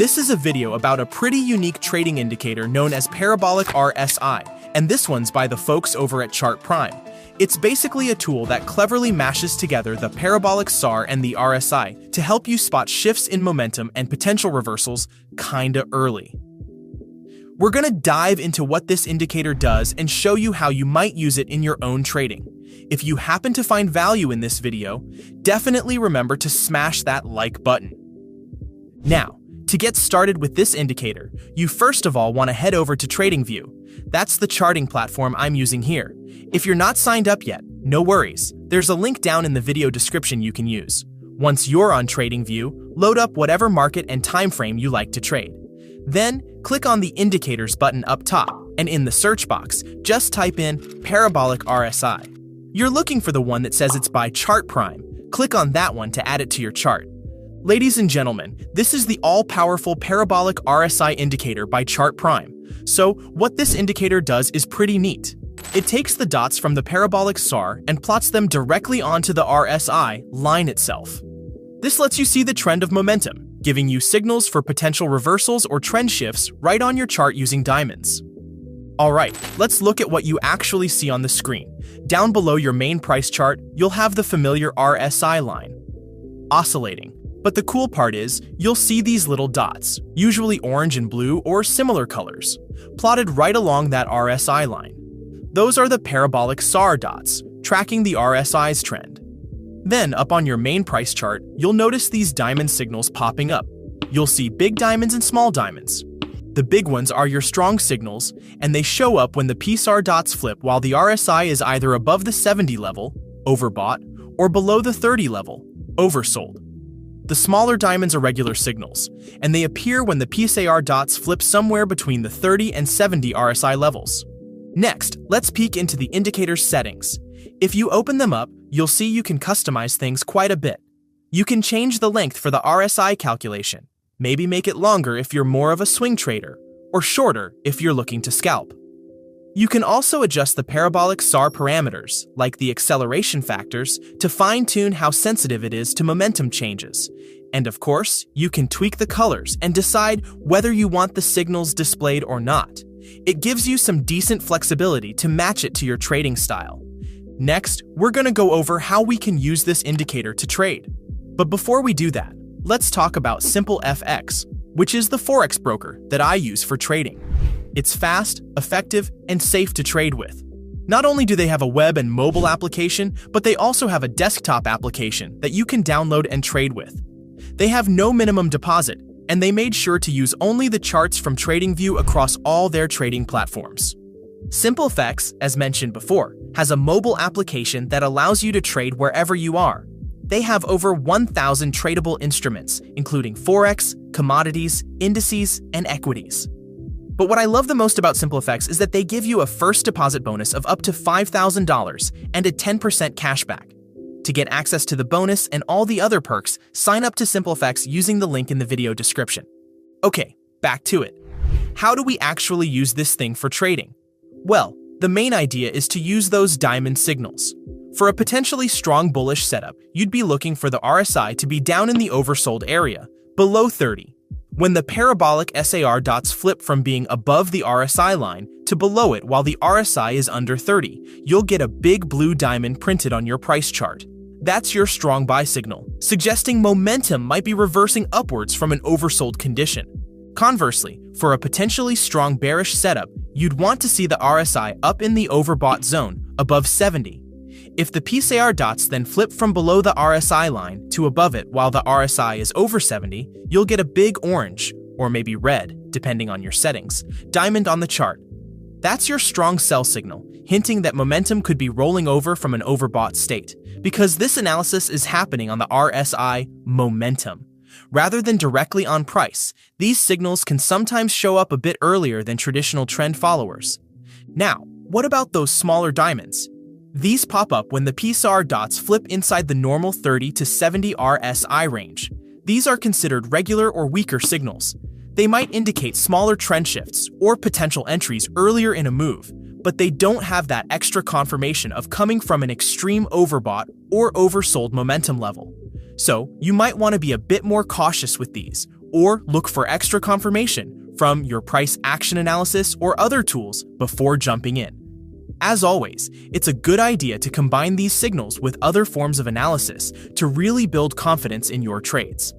This is a video about a pretty unique trading indicator known as parabolic RSI, and this one's by the folks over at Chart Prime. It's basically a tool that cleverly mashes together the parabolic SAR and the RSI to help you spot shifts in momentum and potential reversals kinda early. We're gonna dive into what this indicator does and show you how you might use it in your own trading. If you happen to find value in this video, definitely remember to smash that like button. Now, to get started with this indicator, you first of all want to head over to TradingView. That's the charting platform I'm using here. If you're not signed up yet, no worries. There's a link down in the video description you can use. Once you're on TradingView, load up whatever market and time frame you like to trade. Then, click on the Indicators button up top, and in the search box, just type in Parabolic RSI. You're looking for the one that says it's by Chart Prime. Click on that one to add it to your chart. Ladies and gentlemen, this is the all-powerful Parabolic RSI indicator by Chart Prime. So, what this indicator does is pretty neat. It takes the dots from the parabolic SAR and plots them directly onto the RSI line itself. This lets you see the trend of momentum, giving you signals for potential reversals or trend shifts right on your chart using diamonds. Alright, let's look at what you actually see on the screen. Down below your main price chart, you'll have the familiar RSI line, oscillating. But the cool part is, you'll see these little dots, usually orange and blue or similar colors, plotted right along that RSI line. Those are the parabolic SAR dots, tracking the RSI's trend. Then, up on your main price chart, you'll notice these diamond signals popping up. You'll see big diamonds and small diamonds. The big ones are your strong signals, and they show up when the PSAR dots flip while the RSI is either above the 70 level, overbought, or below the 30 level, oversold. The smaller diamonds are regular signals, and they appear when the PSAR dots flip somewhere between the 30 and 70 RSI levels. Next, let's peek into the indicator's settings. If you open them up, you'll see you can customize things quite a bit. You can change the length for the RSI calculation, maybe make it longer if you're more of a swing trader, or shorter if you're looking to scalp. You can also adjust the parabolic SAR parameters, like the acceleration factors, to fine-tune how sensitive it is to momentum changes. And of course, you can tweak the colors and decide whether you want the signals displayed or not. It gives you some decent flexibility to match it to your trading style. Next, we're going to go over how we can use this indicator to trade. But before we do that, let's talk about SimpleFX, which is the forex broker that I use for trading. It's fast, effective, and safe to trade with. Not only do they have a web and mobile application, but they also have a desktop application that you can download and trade with. They have no minimum deposit, and they made sure to use only the charts from TradingView across all their trading platforms. SimpleFX, as mentioned before, has a mobile application that allows you to trade wherever you are. They have over 1,000 tradable instruments, including forex, commodities, indices, and equities. But what I love the most about SimpleFX is that they give you a first deposit bonus of up to $5,000 and a 10% cashback. To get access to the bonus and all the other perks, sign up to SimpleFX using the link in the video description. Okay, back to it. How do we actually use this thing for trading? Well, the main idea is to use those diamond signals. For a potentially strong bullish setup, you'd be looking for the RSI to be down in the oversold area, below 30. When the parabolic SAR dots flip from being above the RSI line to below it while the RSI is under 30, you'll get a big blue diamond printed on your price chart. That's your strong buy signal, suggesting momentum might be reversing upwards from an oversold condition. Conversely, for a potentially strong bearish setup, you'd want to see the RSI up in the overbought zone, above 70. If the PSAR dots then flip from below the RSI line to above it while the RSI is over 70, you'll get a big orange, or maybe red, depending on your settings, diamond on the chart. That's your strong sell signal, hinting that momentum could be rolling over from an overbought state, because this analysis is happening on the RSI momentum. Rather than directly on price, these signals can sometimes show up a bit earlier than traditional trend followers. Now, what about those smaller diamonds? These pop up when the PSAR dots flip inside the normal 30 to 70 RSI range. These are considered regular or weaker signals. They might indicate smaller trend shifts or potential entries earlier in a move, but they don't have that extra confirmation of coming from an extreme overbought or oversold momentum level. So, you might want to be a bit more cautious with these, or look for extra confirmation from your price action analysis or other tools before jumping in. As always, it's a good idea to combine these signals with other forms of analysis to really build confidence in your trades.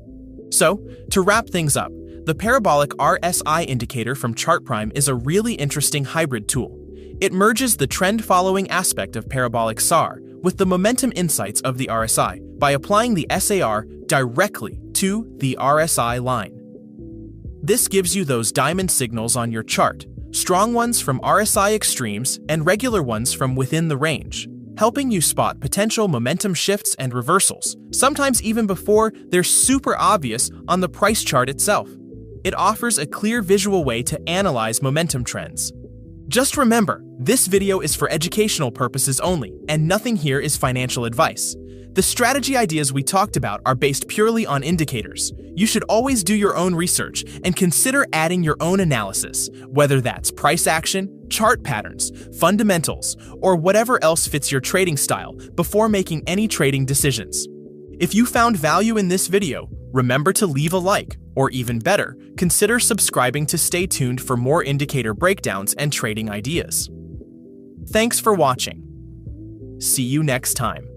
So, to wrap things up, the parabolic RSI indicator from ChartPrime is a really interesting hybrid tool. It merges the trend-following aspect of parabolic SAR with the momentum insights of the RSI by applying the SAR directly to the RSI line. This gives you those diamond signals on your chart, strong ones from RSI extremes and regular ones from within the range, helping you spot potential momentum shifts and reversals, sometimes even before they're super obvious on the price chart itself. It offers a clear visual way to analyze momentum trends. Just remember, this video is for educational purposes only, and nothing here is financial advice. The strategy ideas we talked about are based purely on indicators. You should always do your own research and consider adding your own analysis, whether that's price action, chart patterns, fundamentals, or whatever else fits your trading style before making any trading decisions. If you found value in this video, remember to leave a like, or even better, consider subscribing to stay tuned for more indicator breakdowns and trading ideas. Thanks for watching. See you next time.